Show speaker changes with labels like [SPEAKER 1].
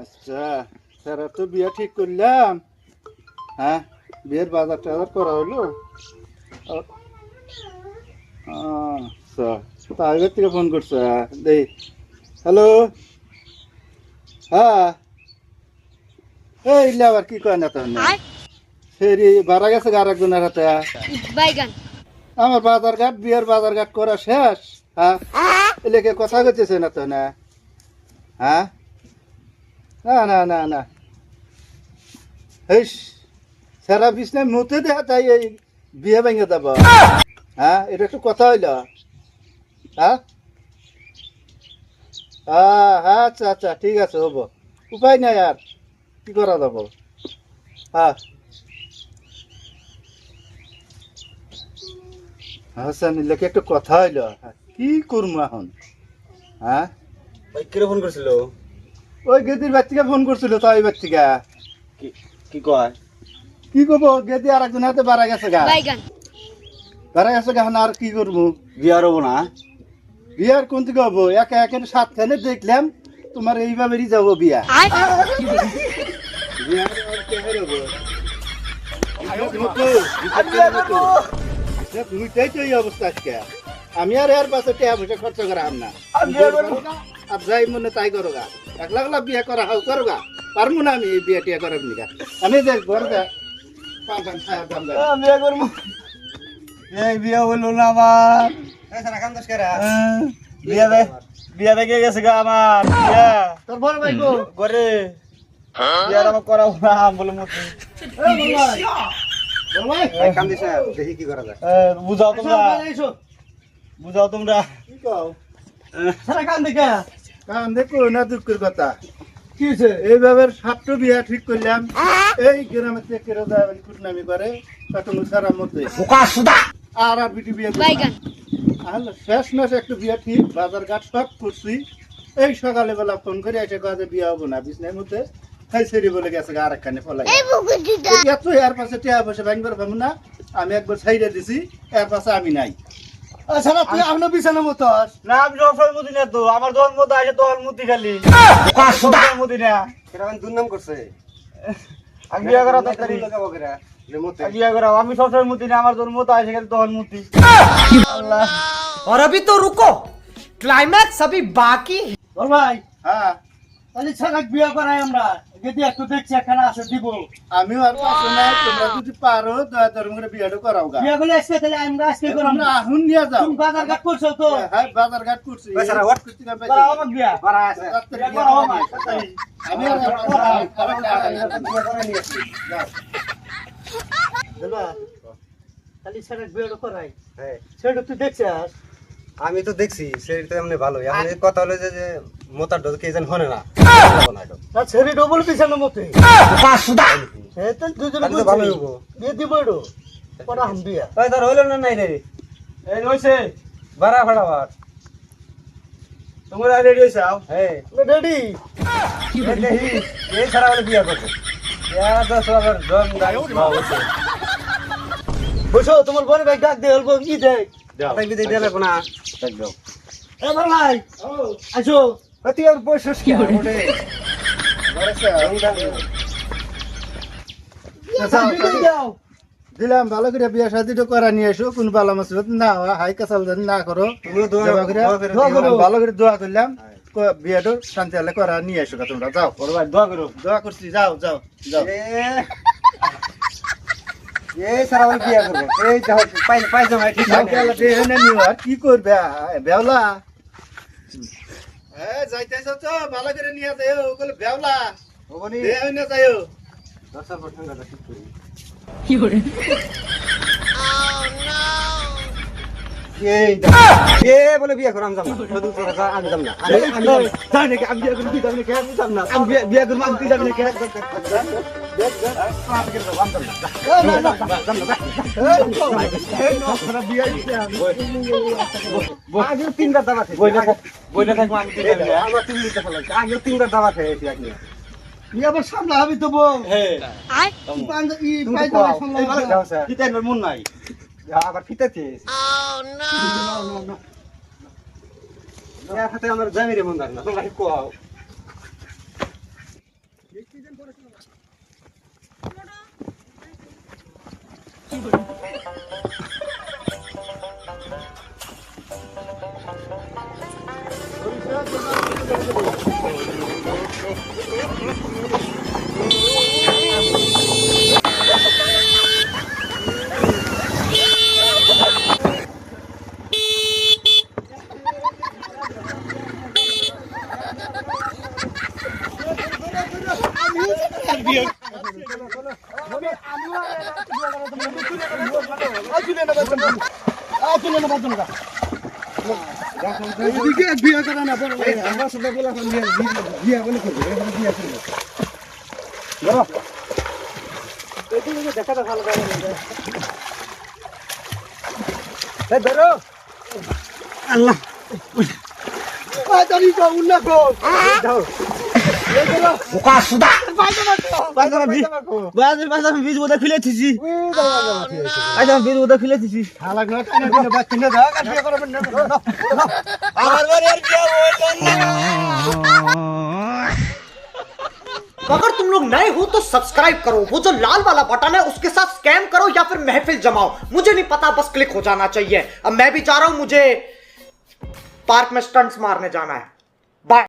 [SPEAKER 1] আচ্ছা স্যার তো বিয়ে ঠিক করলাম। হ্যাঁ বিয়ের বাজার টাজার করা হলো। আচ্ছা তাইবার থেকে ফোন করছে দেই। হ্যালো হ্যাঁ এই ইল্লা আবার কি কয় না তখন সেরি বাড়া গেছে আর একজনের হাতে
[SPEAKER 2] বাইগান
[SPEAKER 1] আমার বাজার ঘাট বিয়ের বাজার ঘাট করা শেষ। হ্যাঁ এলাকে কথা কইতেছে না তো না। হ্যাঁ না না না না এই সারা বিছনায় মুতে দেখা তাই এই বিয়ে ভেঙে দেব। হ্যাঁ এটা একটু কথা হইল। হ্যাঁ হ্যাঁ আচ্ছা আচ্ছা ঠিক আছে হব উপায় নাই আর কি করা যাব। হ্যাঁ হাসান এলাকে একটু কথা হইল কি করবো এখন। হ্যাঁ
[SPEAKER 3] ভাই কিরে ফোন করছিল?
[SPEAKER 1] ওই গেদির বাচ্চিকা ফোন করছিল তো ওই বাচ্চিকা
[SPEAKER 3] কি কয়?
[SPEAKER 1] কি করবো গেদি আর একজন হাতে বাড়া গেছে গা
[SPEAKER 2] বাইগান
[SPEAKER 1] বাড়া গেছে গা আর কি করবো।
[SPEAKER 3] বিয়ার হবো না?
[SPEAKER 1] বিয়ার কোন থেকে হবো একা একে সাতখানে দেখলাম তোমার এইভাবেই যাবো বিয়া। বিয়ার আর কেহের হবো? তুইটাই তো এই অবস্থা আজকে। আমি আর এর পাশে টাকা পয়সা খরচ করা না আর যাই মনে তাই করো গা। একলা একলা বিয়া করা হাও করো গা পারবো না আমি এই বিয়া টিয়া করার নিকা। আমি যে ঘর যা
[SPEAKER 3] বিয়া করবো। এই বিয়া হলো না আমার। বিয়া দেখে গেছে গা আমার বিয়া।
[SPEAKER 1] তোর বড় ভাই গো
[SPEAKER 3] করে বিয়ার আমার করা না বলে মতো
[SPEAKER 1] দেখি কি করা যায়।
[SPEAKER 3] বুঝাও তোমরা, বুঝাও তোমরা।
[SPEAKER 1] কি কও
[SPEAKER 3] সারা কান দেখে
[SPEAKER 1] কারণ দেখো না দুঃখের কথা কি হয়েছে এইভাবে সাতটো বিয়া ঠিক করলাম এই গ্রামের থেকে কেরো যাবেন কুটনামি করে কত মুসারার মধ্যে আর আর বিটি বিয়ে
[SPEAKER 2] বাইগান
[SPEAKER 1] শেষ মাসে একটা বিয়া ঠিক বাজার ঘাট সব করছি। এই সকালে বেলা ফোন করে এসে কাজে বিয়া হবো না বিছনার মধ্যে খাই সেরি বলে গেছে আর একখানে ফলাই এত এর পাশে টিয়া পয়সা ভাঙবার পাবো না। আমি একবার ছাইড়ে দিছি এর পাশে আমি নাই। আচ্ছা তুই এখনো বিছানার মতো
[SPEAKER 3] না আমি সবসময় মুতি না তো আমার দল মতো আসে দল মুতি খালি মুতি না
[SPEAKER 1] দুর্নাম করছে।
[SPEAKER 3] আমি বিয়া করা তাড়াতাড়ি বিয়া করা আমি সবসময় মুতি না আমার দল মতো আসে খালি দল মুতি। আল্লাহ
[SPEAKER 4] और अभी तो रुको क्लाइमैक्स अभी बाकी है।
[SPEAKER 3] বল ভাই
[SPEAKER 1] হ্যাঁ
[SPEAKER 3] তাহলে ছাড়াক বিয়া করাই আমরা যদি একটু দেখছি এখানে আছে দিব
[SPEAKER 1] আমিও আর পাশে নাই তোমরা যদি পারো দয়া করে বিয়াটা করাও গা।
[SPEAKER 3] বিয়া করলে আজকে তাহলে আমরা আজকে করব
[SPEAKER 1] তোমরা আহুন নিয়ে যাও।
[SPEAKER 3] তুমি বাজার ঘাট করছো তো
[SPEAKER 1] হ্যাঁ বাজার ঘাট করছি
[SPEAKER 3] করা আমার বিয়া করা আছে বিয়া করা আমার
[SPEAKER 1] আমি
[SPEAKER 3] তাহলে ছাড়াক বিয়াটা করাই হ্যাঁ সেটা তুই দেখছিস?
[SPEAKER 5] আমি তো দেখছি সেটা এমনি ভালো। এখন এই কথা হলো যে মোতার ডোজ কে যেন হনে না
[SPEAKER 3] না ছেড়ে ডবল পিছানোর মতে হ্যাঁ তো দুজনে
[SPEAKER 5] তাহলে তো ভালোই হবো।
[SPEAKER 3] বিয়ে দিব এডো করা হাম বিয়া
[SPEAKER 5] তাই তার হইলো না নাই রে
[SPEAKER 3] এই হইছে
[SPEAKER 5] বাড়া ফাড়াবার
[SPEAKER 3] তোমরা রেডি হইছো
[SPEAKER 5] হ্যাঁ
[SPEAKER 3] রেডি
[SPEAKER 5] এই ছাড়া বলে বিয়া করবো
[SPEAKER 3] বসো তোমার বড় ভাই ডাক দে অল্প কি দেখ
[SPEAKER 5] তাই বিদায় দিয়ে লাগবো না
[SPEAKER 3] এবার ভাই আসো
[SPEAKER 5] তুই আর বসছিস কি
[SPEAKER 3] যাও
[SPEAKER 1] দিলাম ভালো করে বিয়া শাদিটা করা নিয়ে এসো কোন বালা মাসিবত না হাই কাসাল যেন না করো।
[SPEAKER 5] তুমিও দোয়া
[SPEAKER 1] ভালো করে দোয়া করলাম বিয়াটা শান্তি হলে করা নিয়ে এসো তোমরা যাও।
[SPEAKER 5] বড় ভাই দোয়া করো।
[SPEAKER 1] দোয়া করছি যাও যাও যাও।
[SPEAKER 5] এই ছাড়া বলে বিয়া করবো এই পাইজামা ঠিক
[SPEAKER 1] আর কি করবে বেওলা হ্যাঁ যাইতেছ তো ভালো করে নিয়ে যাই ওগুলো বেওলা না যাইও
[SPEAKER 5] বলে বিয়া করো আমি যাম না আমি যাম না
[SPEAKER 3] যাই নাকি আমি বিয়ে করবি যাবি নাকি আমি যাব না আমি বিয়ে করবো আমি তুই যাবি নাকি
[SPEAKER 5] আগে তিনবার দাবা খেয়েছি
[SPEAKER 3] বইলে থাকবো আমি তুই যাবি
[SPEAKER 5] আমার 3 লিটার ফেলাইছি আগে তিনবার দাবা খেয়েছি আগে
[SPEAKER 3] নিয়ে আবার সামলা হবি তো বউ
[SPEAKER 5] হ্যাঁ
[SPEAKER 3] কিতাইবার মন নাই
[SPEAKER 5] আবার ফিতাছিস হাতে আমার জামিরে মন না তোমরা কও
[SPEAKER 1] বিয়ে করে না বড় ভাই আমরা সব বলা বিয়ে বলে করবে বিয়ে করবে বড় এই দেখা ভালো লাগে এই ধরো আল্লাহ জানি তো উল্লা কো যাও
[SPEAKER 3] বোকা সুদা বাইদামা বীজ বোধা খুলে দিছি বাইদামা বীজ বোধা খুলে দিছি
[SPEAKER 1] খালা না কানে দিনে বাচ্চা না দাও আর বিয়ে করবে না
[SPEAKER 3] আমার বাড়ি আর বিয়ে হইল না
[SPEAKER 4] अगर तुम लोग नए हो तो सब्सक्राइब करो, वो जो लाल वाला बटन है उसके साथ स्कैम करो या फिर महफिल जमाओ, मुझे नहीं पता, बस क्लिक हो जाना चाहिए। अब मैं भी जा रहा हूं, मुझे पार्क में स्टंट्स मारने जाना है।